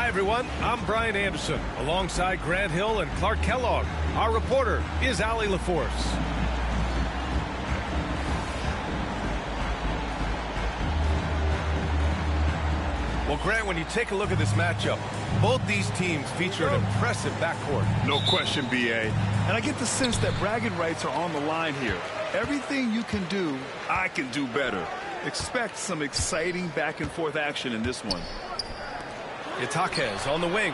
Hi, everyone. I'm Brian Anderson, alongside Grant Hill and Clark Kellogg. Our reporter is Allie LaForce. Well, Grant, when you take a look at this matchup, both these teams feature an impressive backcourt. No question, B.A. And I get the sense that bragging rights are on the line here. Everything you can do, I can do better. Expect some exciting back-and-forth action in this one. Itaquez on the wing.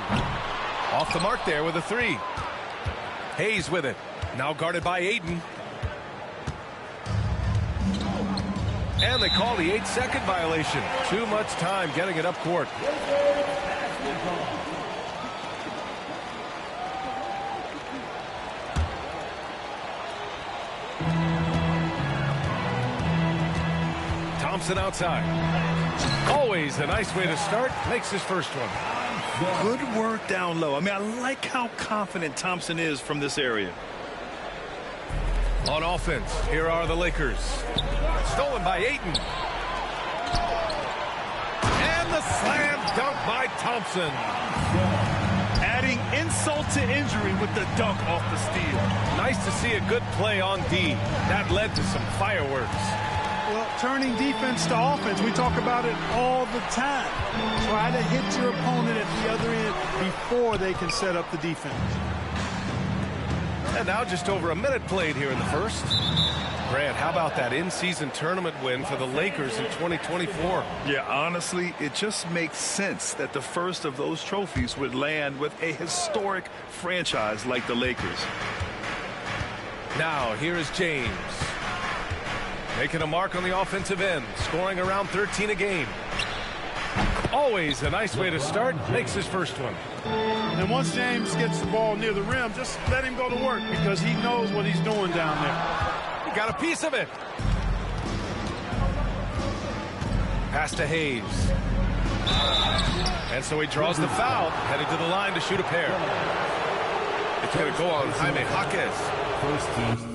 Off the mark there with a three. Hayes with it. Now guarded by Aiden. And they call the 8-second violation. Too much time getting it up court. Thompson outside. Always a nice way to start. Makes his first one. Good work down low. I mean, I like how confident Thompson is from this area. On offense, here are the Lakers. Stolen by Ayton. And the slam dunk by Thompson. Adding insult to injury with the dunk off the steal. Nice to see a good play on D. That led to some fireworks. Well, turning defense to offense, we talk about it all the time. Try to hit your opponent at the other end before they can set up the defense. And now just over a minute played here in the first. Grant, how about that in-season tournament win for the Lakers in 2024? Yeah, honestly, it just makes sense that the first of those trophies would land with a historic franchise like the Lakers. Now, here is James. Making a mark on the offensive end, scoring around 13 a game. Always a nice way to start, makes his first one. And once James gets the ball near the rim, just let him go to work because he knows what he's doing down there. He got a piece of it. Pass to Hayes. And so he draws the foul, headed to the line to shoot a pair. It's going to go on Jaime Jaquez. First team.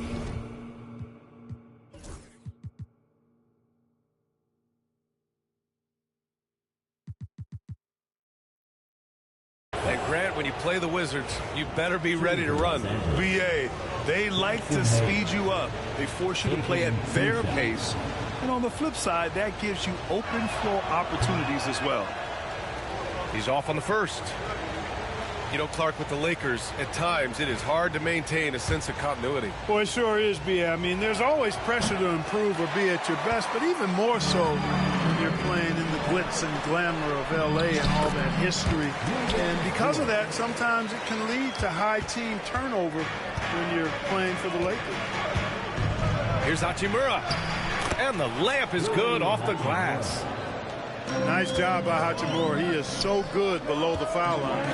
And Grant, when you play the Wizards, you better be ready to run. B.A., they like to speed you up. They force you to play at their pace. And on the flip side, that gives you open floor opportunities as well. He's off on the first. You know, Clark, with the Lakers, at times it is hard to maintain a sense of continuity. Boy, it sure is, B.A. I mean, there's always pressure to improve or be at your best, but even more so when you're playing in the glitz and glamour of L.A. and all that history. And because of that, sometimes it can lead to high team turnover when you're playing for the Lakers. Here's Hachimura. And the layup is good off the glass. Nice job by Hachimura. He is so good below the foul line.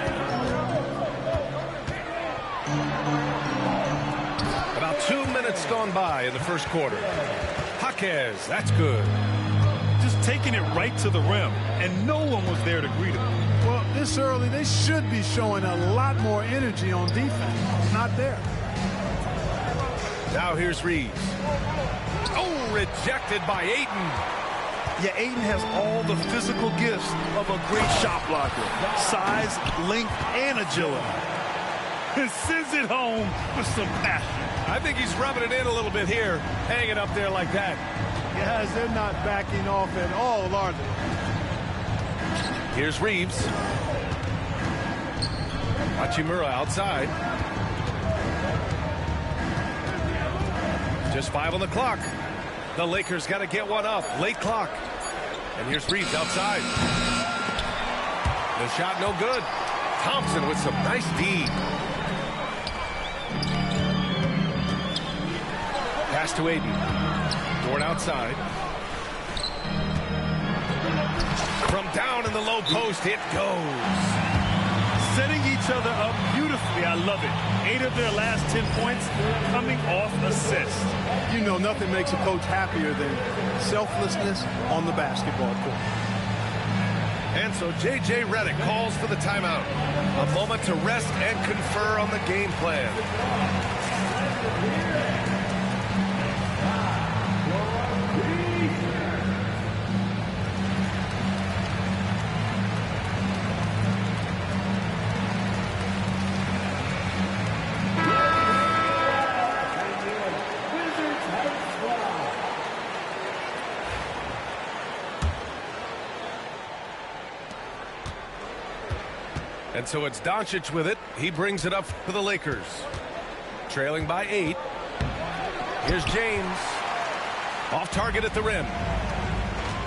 About 2 minutes gone by in the first quarter. Jaquez, that's good. Just taking it right to the rim, and no one was there to greet him. Well, this early, they should be showing a lot more energy on defense. Not there. Now here's Reeves. Oh, rejected by Ayton. Yeah, Aiden has all the physical gifts of a great shot blocker. Size, length, and agility. And sends it home with some passion. I think he's rubbing it in a little bit here, hanging up there like that. Guys, they're not backing off at all, are they? Here's Reeves. Hachimura outside. Just 5 on the clock. The Lakers got to get one up. Late clock. And here's Reeves outside. The shot no good. Thompson with some nice D. Pass to Aiden. Ford outside. From down in the low post, it goes. Setting each other up beautifully. I love it. 8 of their last 10 points coming off assists. You know, nothing makes a coach happier than selflessness on the basketball court. And so J.J. Redick calls for the timeout. A moment to rest and confer on the game plan. And so it's Doncic with it. He brings it up for the Lakers. Trailing by 8. Here's James. Off target at the rim.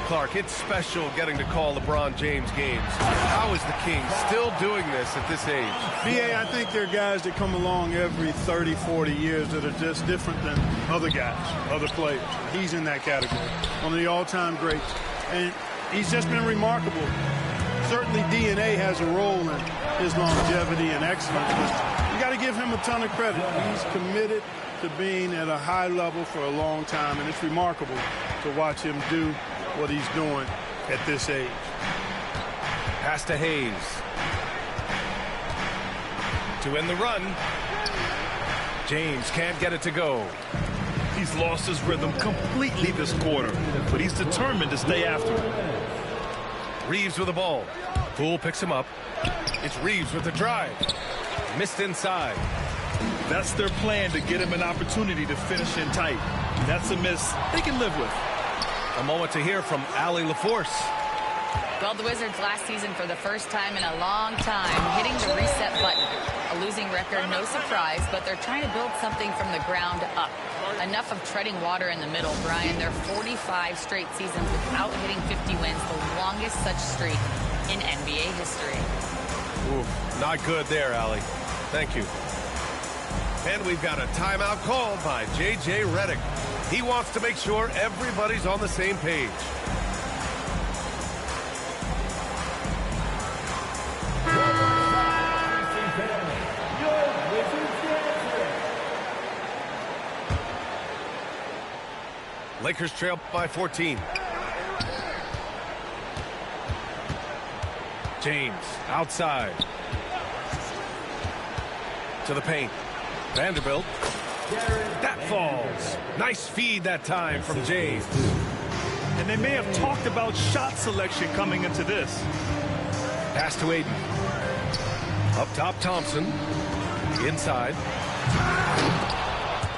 Clark, it's special getting to call LeBron James games. How is the King still doing this at this age? B.A., I think there are guys that come along every 30, 40 years that are just different than other guys, other players. He's in that category, one of the all-time greats. And he's just been remarkable. Certainly DNA has a role in his longevity and excellence, but you got to give him a ton of credit. He's committed to being at a high level for a long time, and it's remarkable to watch him do what he's doing at this age. Pass to Hayes. To end the run. James can't get it to go. He's lost his rhythm completely this quarter, but he's determined to stay after it. Reeves with the ball. Poole picks him up. It's Reeves with the drive. Missed inside. That's their plan, to get him an opportunity to finish in tight. That's a miss they can live with. A moment to hear from Allie LaForce. Well, the Wizards last season, for the first time in a long time, hitting the reset button. A losing record, no surprise, but they're trying to build something from the ground up. Enough of treading water in the middle, Brian. They're 45 straight seasons without hitting 50 wins, the longest such streak in NBA history. Ooh, not good there, Allie. Thank you. And we've got a timeout called by J.J. Redick. He wants to make sure everybody's on the same page. Lakers trail by 14. James outside. To the paint. Vanderbilt. That falls. Nice feed that time from James. And they may have talked about shot selection coming into this. Pass to Aiden. Up top, Thompson. Inside.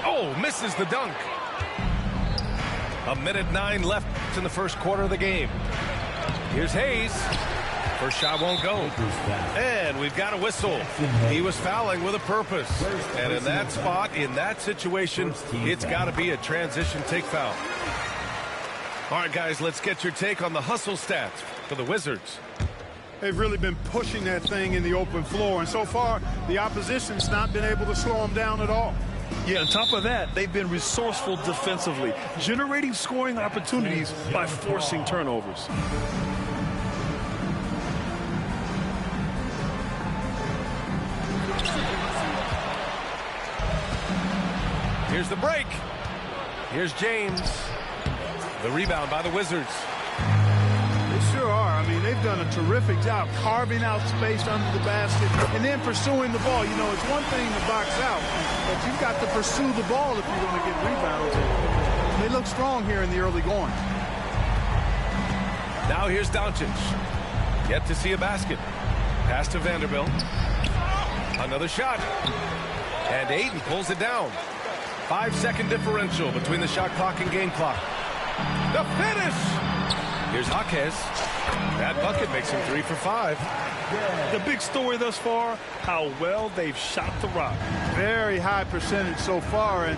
Oh, misses the dunk. 1:09 left in the first quarter of the game. Here's Hayes. First shot won't go. And we've got a whistle. He was fouling with a purpose. And in that spot, in that situation, it's got to be a transition take foul. All right, guys, let's get your take on the hustle stats for the Wizards. They've really been pushing that thing in the open floor, and so far, the opposition's not been able to slow them down at all. Yeah, on top of that, they've been resourceful defensively, generating scoring opportunities by forcing turnovers. Here's the break. Here's James. The rebound by the Wizards. They sure are. I mean, they've done a terrific job carving out space under the basket and then pursuing the ball. You know, it's one thing to box out, but you've got to pursue the ball if you're going to get rebounds. They look strong here in the early going. Now here's Doncic. Yet to see a basket. Pass to Vanderbilt. Another shot. And Ayton pulls it down. 5-second differential between the shot clock and game clock. The finish! Here's Jaquez. That bucket makes him 3 for 5. The big story thus far, how well they've shot the rock. Very high percentage so far, and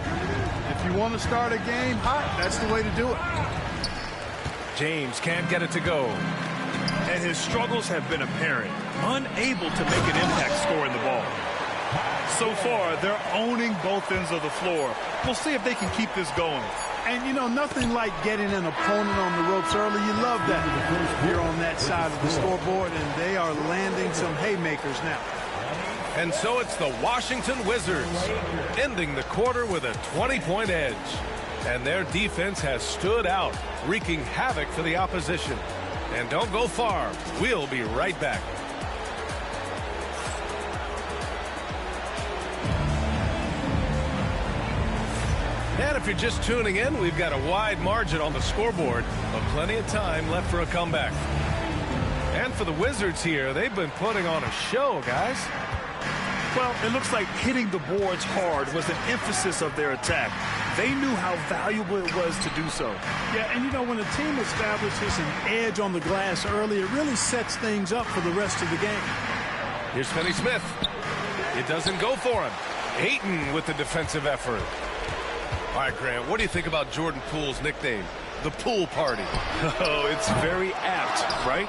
if you want to start a game hot, that's the way to do it. James can't get it to go. And his struggles have been apparent. Unable to make an impact scoring the ball. So far, they're owning both ends of the floor. We'll see if they can keep this going. And, you know, nothing like getting an opponent on the ropes early. You love that. You're on that side of the scoreboard, and they are landing some haymakers now. And so it's the Washington Wizards ending the quarter with a 20-point edge. And their defense has stood out, wreaking havoc for the opposition. And don't go far. We'll be right back. And if you're just tuning in, we've got a wide margin on the scoreboard, but plenty of time left for a comeback. And for the Wizards here, they've been putting on a show, guys. Well, it looks like hitting the boards hard was an emphasis of their attack. They knew how valuable it was to do so. Yeah, and you know, when a team establishes an edge on the glass early, it really sets things up for the rest of the game. Here's Finney Smith. It doesn't go for him. Ayton with the defensive effort. All right, Grant, what do you think about Jordan Poole's nickname, the Pool Party? Oh, it's very apt, right?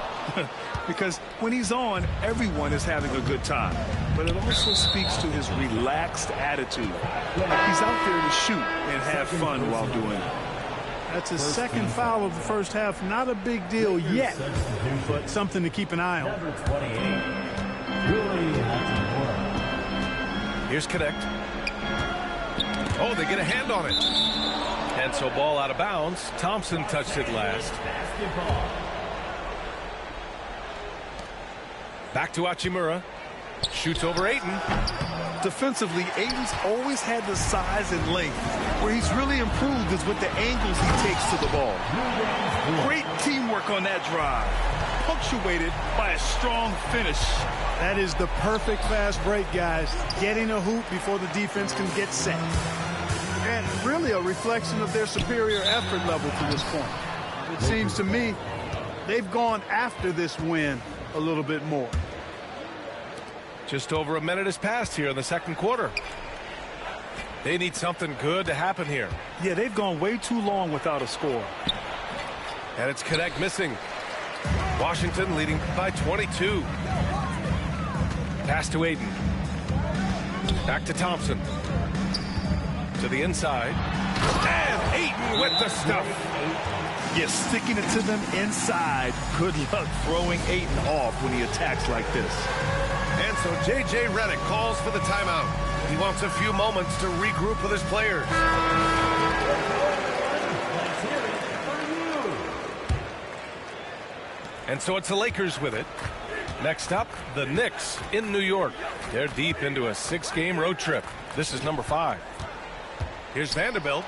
Because when he's on, everyone is having a good time. But it also speaks to his relaxed attitude. Like he's out there to shoot and have fun while doing it. That's his second foul of the first half. Not a big deal yet, but something to keep an eye on. Here's Connect. Oh, they get a hand on it. And so ball out of bounds. Thompson touched it last. Back to Hachimura. Shoots over Ayton. Defensively, Ayton's always had the size and length. Where he's really improved is with the angles he takes to the ball. Great teamwork on that drive, punctuated by a strong finish. That is the perfect fast break, guys. Getting a hoop before the defense can get set. And really a reflection of their superior effort level to this point. It seems to me they've gone after this win a little bit more. Just over a minute has passed here in the second quarter. They need something good to happen here. Yeah, they've gone way too long without a score. And it's Connect missing. Washington leading by 22. Pass to Ayton. Back to Thompson. To the inside. And Ayton with the stuff. Yeah, sticking it to them inside. Good luck throwing Ayton off when he attacks like this. And so J.J. Redick calls for the timeout. He wants a few moments to regroup with his players. And so it's the Lakers with it. Next up, the Knicks in New York. They're deep into a 6-game road trip. This is number 5. Here's Vanderbilt.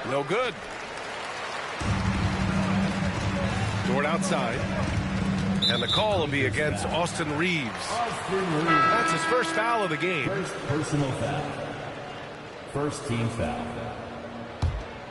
No good. Dort outside. And the call will be against Austin Reeves. That's his first foul of the game. First personal foul. First team foul.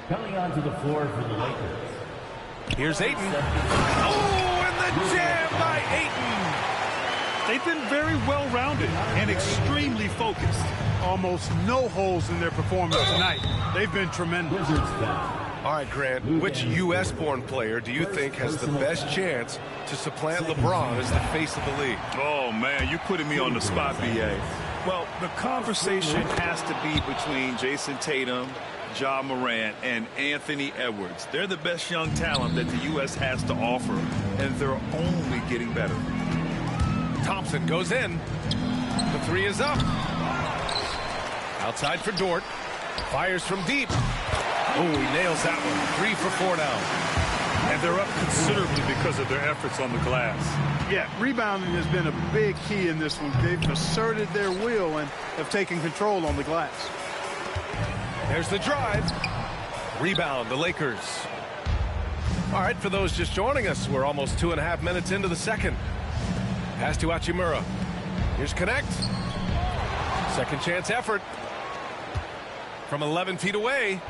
Coming onto the floor for the Lakers. Here's Ayton. Oh, and the jam by Ayton. They've been very well-rounded and extremely focused. Almost no holes in their performance tonight. They've been tremendous. Wizards foul. All right, Grant, which U.S.-born player do you think has the best chance to supplant LeBron as the face of the league? Oh, man, you're putting me on the spot, B.A. Well, the conversation has to be between Jason Tatum, Ja Morant, and Anthony Edwards. They're the best young talent that the U.S. has to offer, and they're only getting better. Thompson goes in. The 3 is up. Outside for Dort. Fires from deep. Oh, he nails that one. 3 for 4 now. And they're up considerably because of their efforts on the glass. Yeah, rebounding has been a big key in this one. They've asserted their will and have taken control on the glass. There's the drive. Rebound, the Lakers. All right, for those just joining us, we're almost 2.5 minutes into the second. Pass to Hachimura. Here's Connect. Second chance effort. From 11 feet away.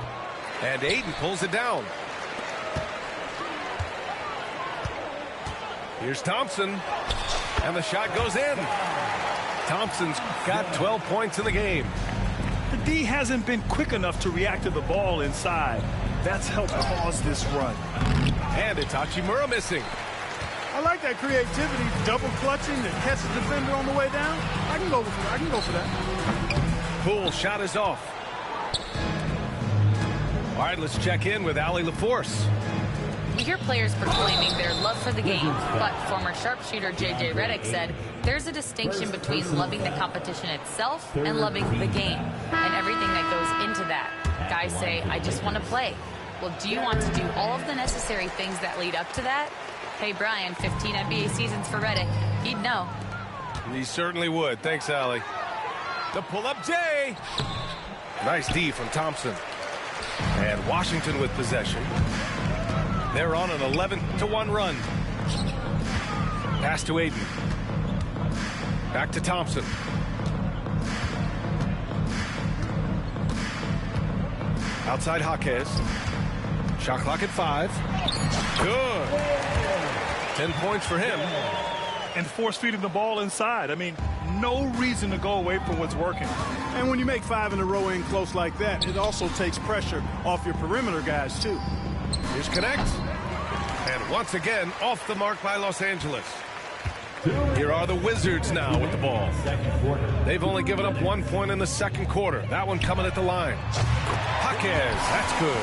And Ayton pulls it down. Here's Thompson. And the shot goes in. Thompson's got 12 points in the game. The D hasn't been quick enough to react to the ball inside. That's helped cause this run. And it's Hachimura missing. I like that creativity, double clutching to catch the defender on the way down. I can go for that. Poole shot is off. All right, let's check in with Allie LaForce. We hear players proclaiming their love for the game, but former sharpshooter J.J. Redick said there's a distinction between loving the competition itself and loving the game and everything that goes into that. Guys say, I just want to play. Well, do you want to do all of the necessary things that lead up to that? Hey, Brian, 15 NBA seasons for Redick. He'd know. He certainly would. Thanks, Allie. The pull-up J. Nice D from Thompson. And Washington with possession. They're on an 11-1 run. Pass to Ayton. Back to Thompson. Outside Jaquez. Shot clock at 5. Good. 10 points for him. and force feeding the ball inside. I mean, no reason to go away from what's working. And when you make 5 in a row in close like that, it also takes pressure off your perimeter guys, too. Here's Connect. And once again, off the mark by Los Angeles. Here are the Wizards now with the ball. They've only given up 1 point in the second quarter. That one coming at the line. Jaquez, that's good.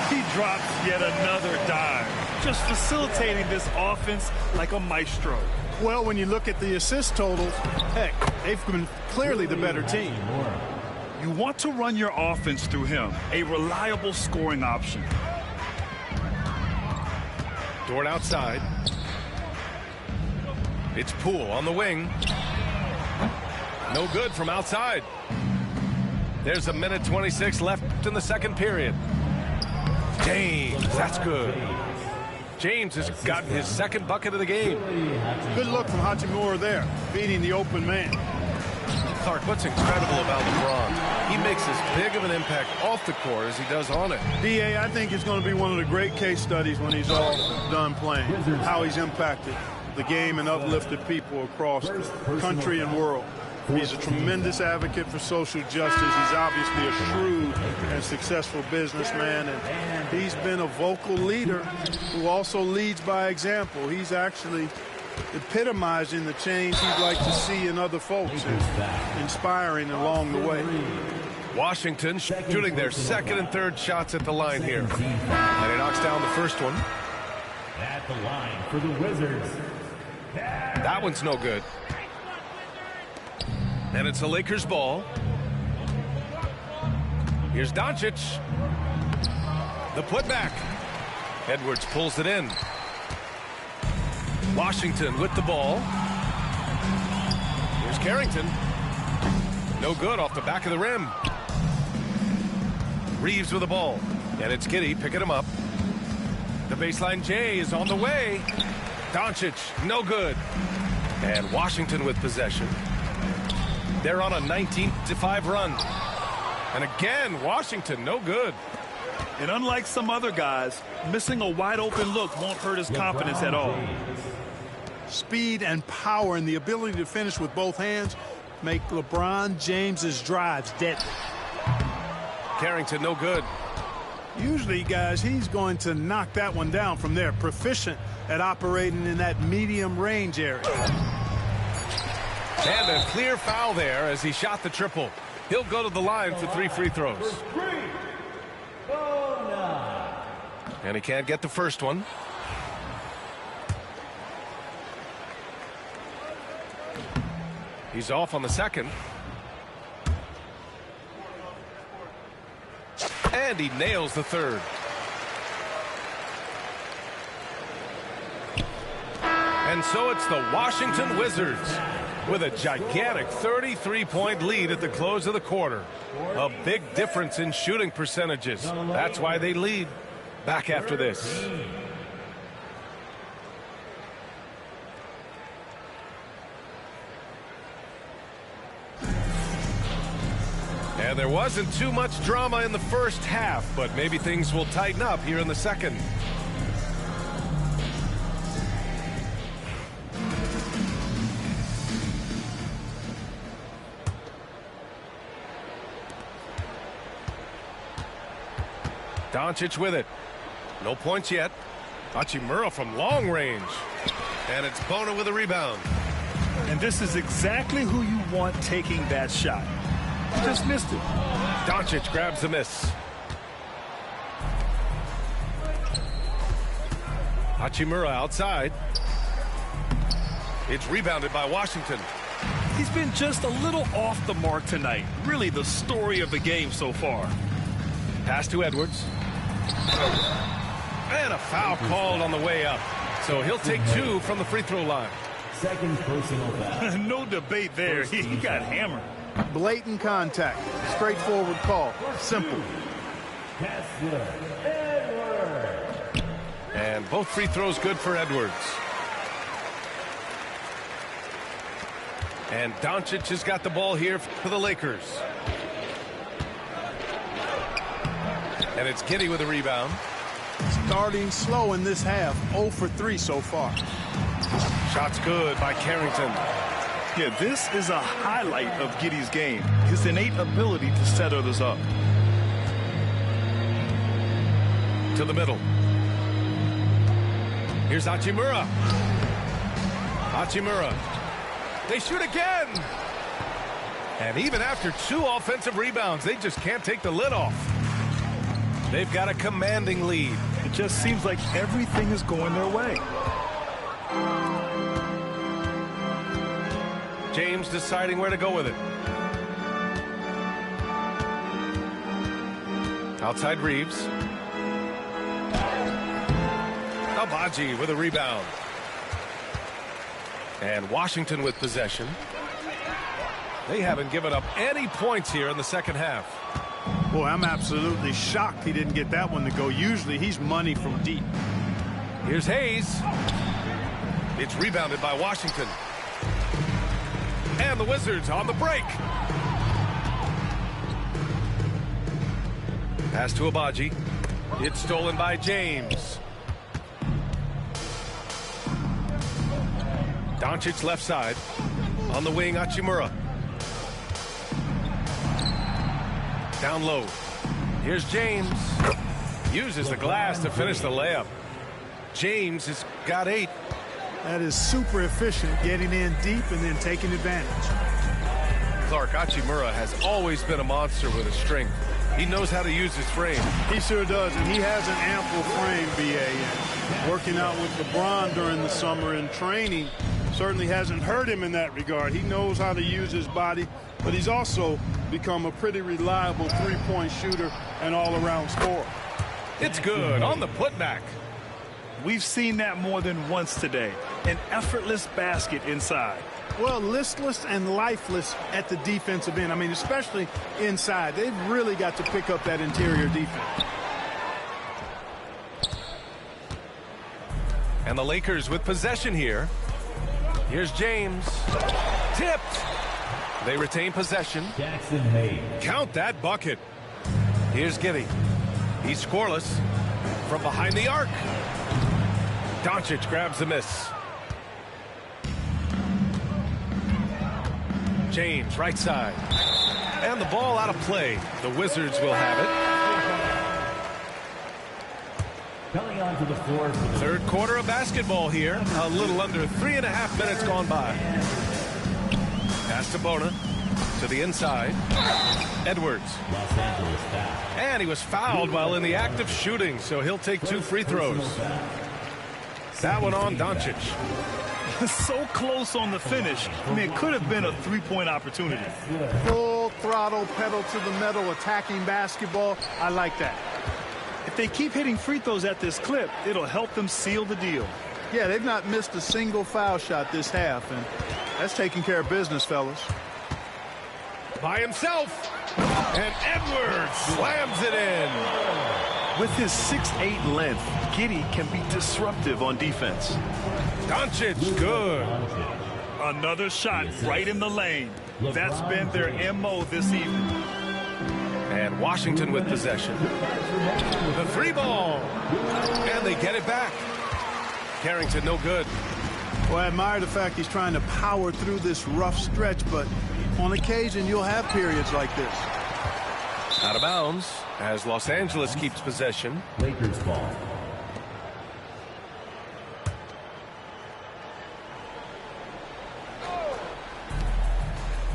He drops yet another dime, just facilitating this offense like a maestro. Well, when you look at the assist totals, heck, they've been clearly the better team. You want to run your offense through him, a reliable scoring option. Dort outside. It's Poole on the wing. No good from outside. There's 1:26 left in the second period. James, that's good. James has gotten his second bucket of the game. Good look from Hachimura there, beating the open man. Clark, what's incredible about LeBron? He makes as big of an impact off the court as he does on it. D.A., I think it's going to be one of the great case studies when he's all done playing, how he's impacted the game and uplifted people across the country and world. He's a tremendous advocate for social justice. He's obviously a shrewd and successful businessman, and he's been a vocal leader who also leads by example. He's actually epitomizing the change he'd like to see in other folks and inspiring along the way. Washington shooting their second and third shots at the line here. And he knocks down the first one. At the line for the Wizards. That one's no good. And it's a Lakers ball. Here's Doncic. The putback. Edwards pulls it in. Washington with the ball. Here's Carrington. No good off the back of the rim. Reeves with the ball. And it's Giddey picking him up. The baseline J is on the way. Doncic, no good. And Washington with possession. They're on a 19-5 run. And again, Washington, no good. And unlike some other guys, missing a wide open look won't hurt his confidence at all. Speed and power and the ability to finish with both hands make LeBron James's drives deadly. Carrington, no good. Usually, guys, he's going to knock that one down from there. Proficient at operating in that medium range area. And a clear foul there as he shot the triple. He'll go to the line for 3 free throws. And he can't get the first one. He's off on the second. And he nails the third. And so it's the Washington Wizards with a gigantic 33-point lead at the close of the quarter. A big difference in shooting percentages. That's why they lead. Back after this. And there wasn't too much drama in the first half, but maybe things will tighten up here in the second. Doncic with it. No points yet. Hachimura from long range. And it's Bona with a rebound. And this is exactly who you want taking that shot. Just missed it. Doncic grabs the miss. Hachimura outside. It's rebounded by Washington. He's been just a little off the mark tonight. Really the story of the game so far. Pass to Edwards. And a foul called on the way up. So he'll take 2 from the free throw line. Second personal foul. No debate there. He got hammered. Blatant contact. Straightforward call. Simple. Kessler, Edwards. And both free throws good for Edwards. And Doncic has got the ball here for the Lakers. And it's Giddey with a rebound. Starting slow in this half. 0 for 3 so far. Shot's good by Carrington. Yeah, this is a highlight of Giddey's game. His innate ability to set others up. To the middle. Here's Hachimura. Hachimura. They shoot again. And even after 2 offensive rebounds, they just can't take the lid off. They've got a commanding lead. It just seems like everything is going their way. James deciding where to go with it. Outside Reeves. Abaji with a rebound. And Washington with possession. They haven't given up any points here in the second half. Boy, I'm absolutely shocked he didn't get that one to go. Usually he's money from deep. Here's Hayes. It's rebounded by Washington. And the Wizards on the break. Pass to Abaji. It's stolen by James. Doncic left side. On the wing, Hachimura. Down low. Here's James. Uses the glass to finish the layup. James has got 8. That is super efficient, getting in deep and then taking advantage. Clark, Hachimura has always been a monster with his strength. He knows how to use his frame. He sure does, and he has an ample frame, B.A. And working out with LeBron during the summer and training certainly hasn't hurt him in that regard. He knows how to use his body, but he's also become a pretty reliable three-point shooter and all-around scorer. It's good on the putback. We've seen that more than once today. An effortless basket inside. Well, listless and lifeless at the defensive end. I mean, especially inside. They've really got to pick up that interior defense. And the Lakers with possession here. Here's James. Tipped. They retain possession. Jackson Hayes. Count that bucket. Here's Giddey. He's scoreless from behind the arc. Doncic grabs the miss. James, right side. And the ball out of play. The Wizards will have it. Coming onto the floor for the Third quarter of basketball here. A little under 3.5 minutes gone by. Pass to Bona. To the inside. Edwards. Los Angeles foul. And he was fouled while in the act of shooting, so he'll take 2 free throws. That one on Doncic. So close on the finish. I mean, it could have been a three-point opportunity. Full throttle, pedal to the metal, attacking basketball. I like that. If they keep hitting free throws at this clip, it'll help them seal the deal. Yeah, they've not missed a single foul shot this half, and that's taking care of business, fellas. By himself. And Edwards slams it in. With his 6'8" length, Giddey can be disruptive on defense. Doncic, good. Another shot right in the lane. That's been their MO this evening. And Washington with possession. The 3 ball. And they get it back. Carrington, no good. Well, I admire the fact he's trying to power through this rough stretch, but on occasion you'll have periods like this. Out of bounds as Los Angeles keeps possession. Lakers ball.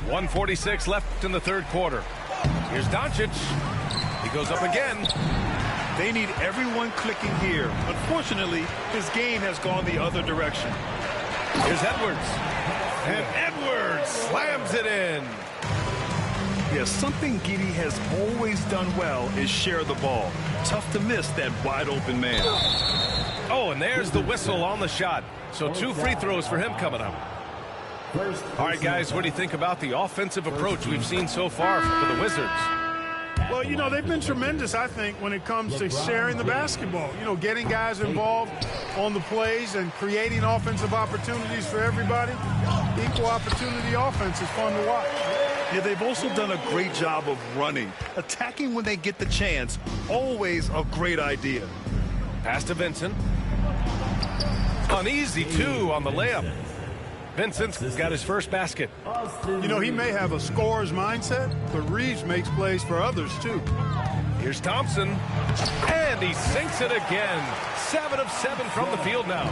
.146 left in the third quarter. Here's Doncic. He goes up again. They need everyone clicking here. Unfortunately, his game has gone the other direction. Here's Edwards. And Edwards slams it in. Yeah, something Giddey has always done well is share the ball. Tough to miss that wide open man. Oh, and there's the whistle on the shot. So 2 free throws for him coming up. All right, guys, what do you think about the offensive approach we've seen so far for the Wizards? Well, you know, they've been tremendous, I think, when it comes to sharing the basketball. You know, getting guys involved on the plays and creating offensive opportunities for everybody. Equal opportunity offense is fun to watch. Yeah, they've also done a great job of running. Attacking when they get the chance, always a great idea. Pass to Vincent. An easy 2 on the layup. Vincent's got his first basket. You know, he may have a scorer's mindset, but Reeves makes plays for others, too. Here's Thompson, and he sinks it again. 7 of 7 from the field now.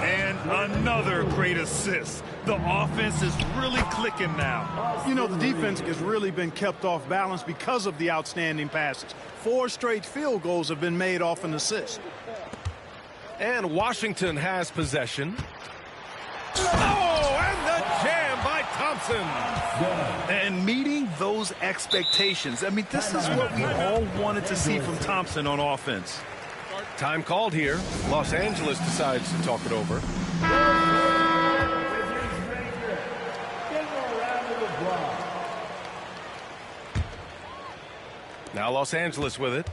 And another great assist. The offense is really clicking now. You know, the defense has really been kept off balance because of the outstanding passes. 4 straight field goals have been made off an assist. And Washington has possession. Oh, and the jam by Thompson. And meeting those expectations. I mean, this is what we all wanted to see from Thompson on offense. Time called here. Los Angeles decides to talk it over. Now Los Angeles with it.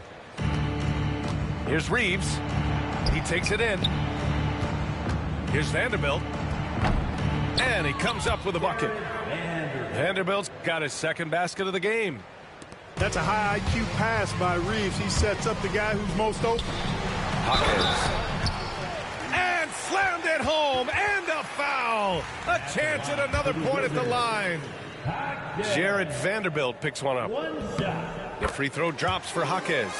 Here's Reeves. He takes it in. Here's Vanderbilt. And he comes up with a bucket. Vanderbilt's got his second basket of the game. That's a high IQ pass by Reeves. He sets up the guy who's most open. Hawkins. And slammed it home. And a foul. A chance at another point at the line. Jared Vanderbilt picks one up. The free throw drops for Hawkins.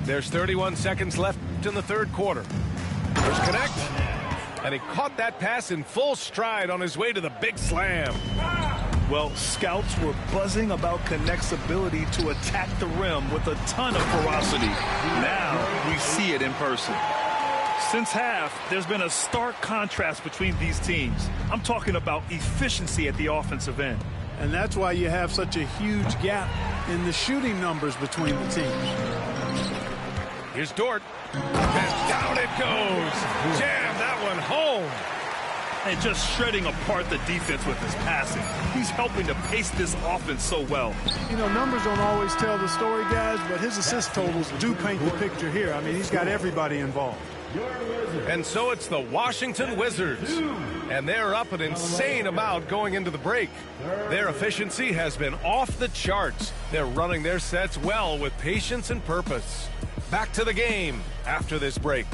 There's 31 seconds left in the third quarter. First connect. And he caught that pass in full stride on his way to the big slam. Well, scouts were buzzing about Connect's ability to attack the rim with a ton of ferocity. Now we see it in person. Since half, there's been a stark contrast between these teams. I'm talking about efficiency at the offensive end. And that's why you have such a huge gap in the shooting numbers between the teams. Here's Dort. And down it goes. Jam that one home. And just shredding apart the defense with his passing. He's helping to pace this offense so well. You know, numbers don't always tell the story, guys, but his assist totals do paint the picture here. I mean, he's got everybody involved. And so it's the Washington Wizards. And they're up an insane amount going into the break. Their efficiency has been off the charts. They're running their sets well with patience and purpose. Back to the game after this break.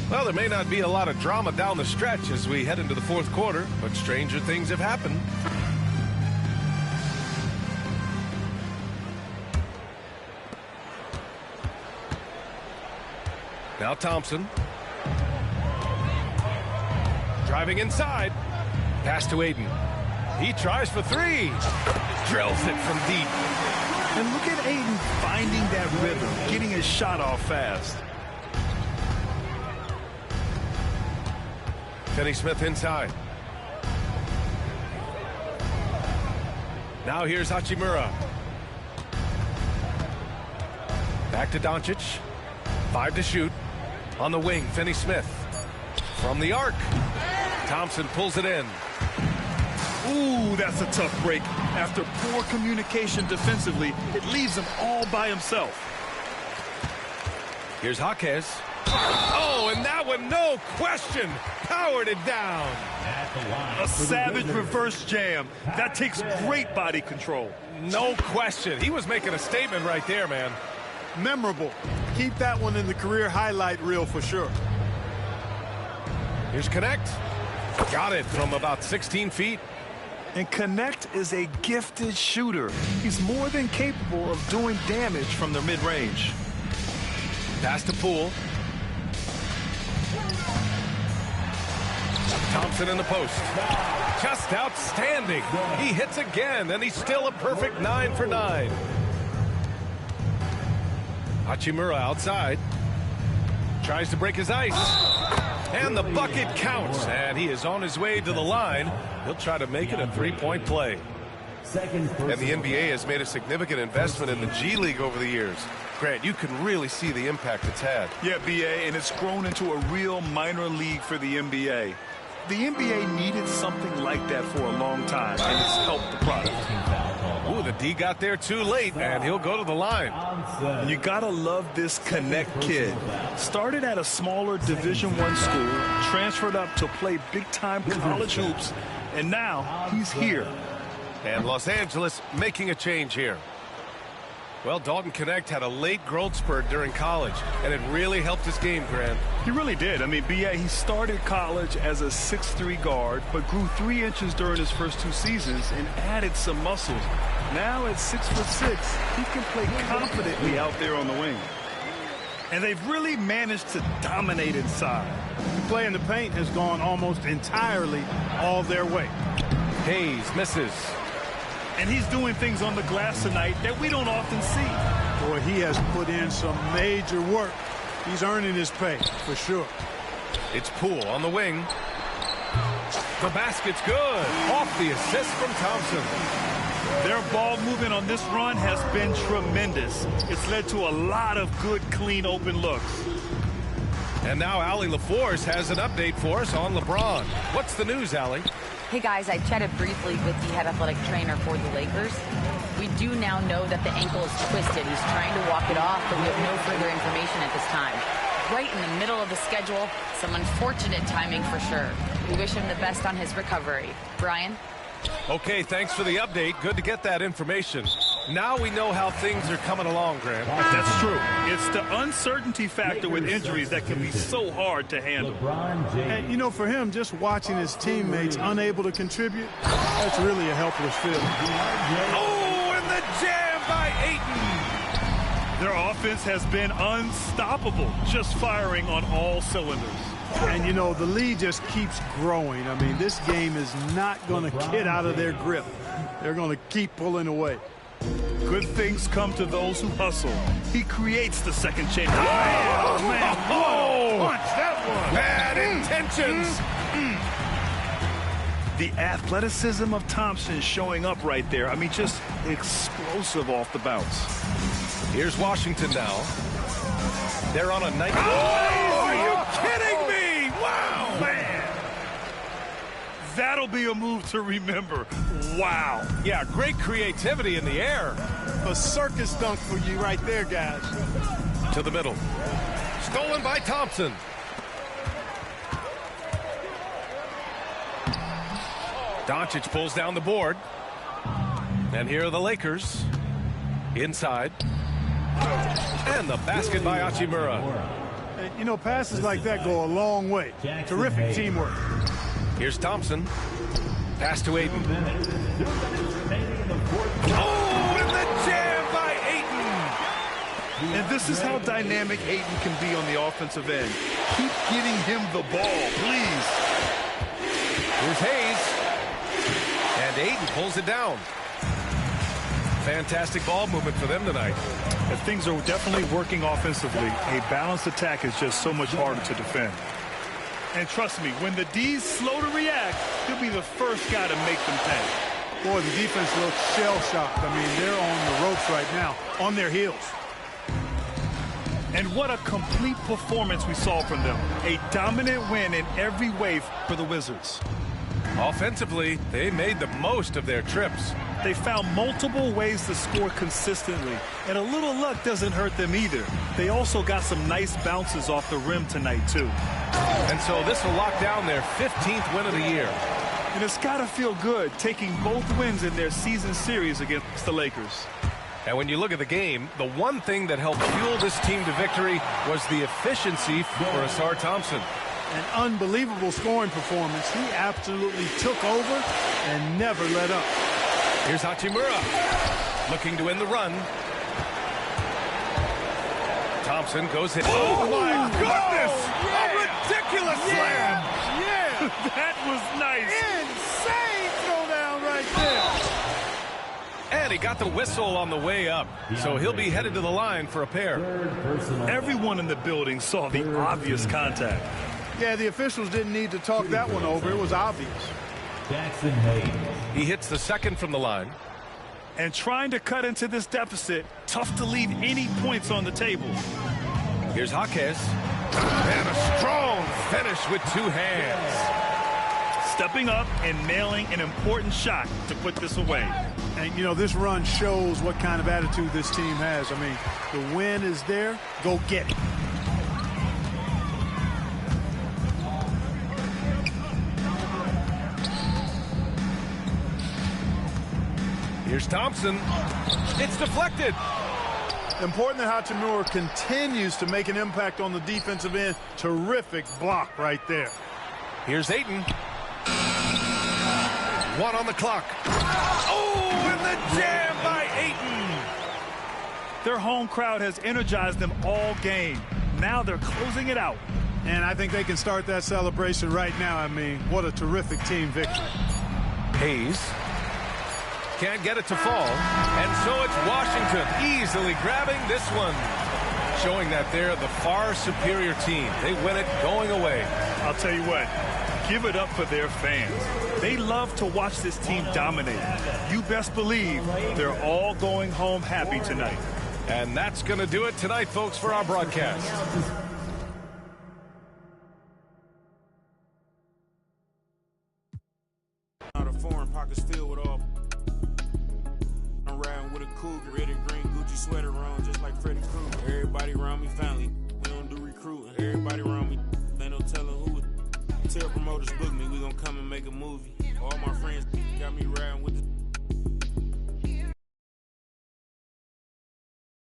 Well, there may not be a lot of drama down the stretch as we head into the fourth quarter, but stranger things have happened. Now Thompson. Driving inside. Pass to Aiden. He tries for 3. Drills it from deep. And look at Aiden finding that rhythm, getting his shot off fast. Finney Smith inside. Now here's Hachimura. Back to Doncic. 5 to shoot. On the wing, Finney Smith. From the arc. Thompson pulls it in. Ooh, that's a tough break. After poor communication defensively, it leaves him all by himself. Here's Jaquez. Oh, and that one, no question, powered it down. A savage reverse jam. That takes great body control. No question. He was making a statement right there, man. Memorable. Keep that one in the career highlight reel for sure. Here's Connect. Got it from about 16 feet. And Connect is a gifted shooter. He's more than capable of doing damage from the mid-range. Pass to Poole. Thompson in the post. Just outstanding. He hits again, and he's still a perfect 9 for 9. Hachimura outside. Tries to break his ice. And the bucket counts. And he is on his way to the line. He'll try to make it a three-point play. And the NBA has made a significant investment in the G League over the years. Grant, you can really see the impact it's had. Yeah, BA, and it's grown into a real minor league for the NBA. The NBA needed something like that for a long time, and it's helped the product. Ooh, the D got there too late, and he'll go to the line. You gotta love this Connect kid. Started at a smaller Division I school, transferred up to play big-time college hoops, and now he's here. And Los Angeles making a change here. Well, Dalton Connect had a late growth spurt during college, and it really helped his game, Grant. He really did. I mean, B.A., he started college as a 6'3" guard, but grew 3 inches during his first 2 seasons and added some muscle. Now at 6'6", he can play confidently out there on the wing. And they've really managed to dominate inside. The play in the paint has gone almost entirely all their way. Hayes misses. And he's doing things on the glass tonight that we don't often see. Boy, he has put in some major work. He's earning his pay, for sure. It's Poole on the wing. The basket's good. Off the assist from Thompson. Their ball movement on this run has been tremendous. It's led to a lot of good, clean, open looks. And now Allie LaForce has an update for us on LeBron. What's the news, Allie? Hey guys, I chatted briefly with the head athletic trainer for the Lakers. We do now know that the ankle is twisted. He's trying to walk it off, but we have no further information at this time. Right in the middle of the schedule, some unfortunate timing for sure. We wish him the best on his recovery. Brian? Okay, thanks for the update. Good to get that information. Now we know how things are coming along, Grant. That's true. It's the uncertainty factor with injuries that can be so hard to handle. And, you know, for him, just watching his teammates unable to contribute, that's really a helpless feeling. Oh, and the jam by Ayton. Their offense has been unstoppable, just firing on all cylinders. And, you know, the lead just keeps growing. I mean, this game is not going to get out of their grip. They're going to keep pulling away. Good things come to those who hustle. He creates the second chance. Oh, man. Oh, Punch that one. bad intentions. The athleticism of Thompson showing up right there. I mean, just explosive off the bounce. Here's Washington now. They're on a night. Oh, are you kidding me? Wow, man. That'll be a move to remember. Wow. Yeah, great creativity in the air. A circus dunk for you right there, guys. To the middle. Stolen by Thompson. Doncic pulls down the board. And here are the Lakers. Inside. And the basket by Hachimura. And, you know, passes like that go a long way. Terrific teamwork. Here's Thompson. Pass to Ayton. Oh, and the jam by Ayton. And this is how dynamic Ayton can be on the offensive end. Keep getting him the ball, please. Here's Hayes. And Ayton pulls it down. Fantastic ball movement for them tonight. And things are definitely working offensively. A balanced attack is just so much harder to defend. And trust me, when the D's slow to react, he'll be the first guy to make them pay. Boy, the defense looks shell-shocked. I mean, they're on the ropes right now, on their heels. And what a complete performance we saw from them. A dominant win in every way for the Wizards. Offensively, they made the most of their trips. They found multiple ways to score consistently, and a little luck doesn't hurt them either. They also got some nice bounces off the rim tonight, too. And so this will lock down their 15th win of the year. And it's got to feel good taking both wins in their season series against the Lakers. And when you look at the game, the one thing that helped fuel this team to victory was the efficiency for Asar Thompson. An unbelievable scoring performance. He absolutely took over and never let up. Here's Hachimura looking to win the run. Thompson goes in. Oh, my goodness! Yeah. A ridiculous slam! Yeah! That was nice. Insane throwdown right there. And he got the whistle on the way up, so he'll be headed to the line for a pair. Everyone in the building saw the obvious contact. Yeah, the officials didn't need to talk that one over. It was obvious. Jackson Hayes. He hits the second from the line. And trying to cut into this deficit, tough to leave any points on the table. Here's Jaquez. And a strong finish with two hands. Stepping up and nailing an important shot to put this away. And, you know, this run shows what kind of attitude this team has. I mean, the win is there. Go get it. Here's Thompson. It's deflected. Important that Hachimura continues to make an impact on the defensive end. Terrific block right there. Here's Ayton. 1 on the clock. Oh, and the jam by Ayton. Their home crowd has energized them all game. Now they're closing it out. And I think they can start that celebration right now. I mean, what a terrific team victory. Hayes can't get it to fall. And so it's Washington easily grabbing this one, showing that they're the far superior team. They win it going away. I'll tell you what, give it up for their fans. They love to watch this team dominate. You best believe they're all going home happy tonight. And that's going to do it tonight, folks, for our broadcast. Out of foreign pockets filled with all. I'm riding with a cougar, red and green Gucci sweater on, just like Freddy Krueger. Everybody around me family. We don't do recruiting. Everybody around me, ain't no telling who. Tell promoters book me. We gonna come and make a movie. All my friends got me riding with the.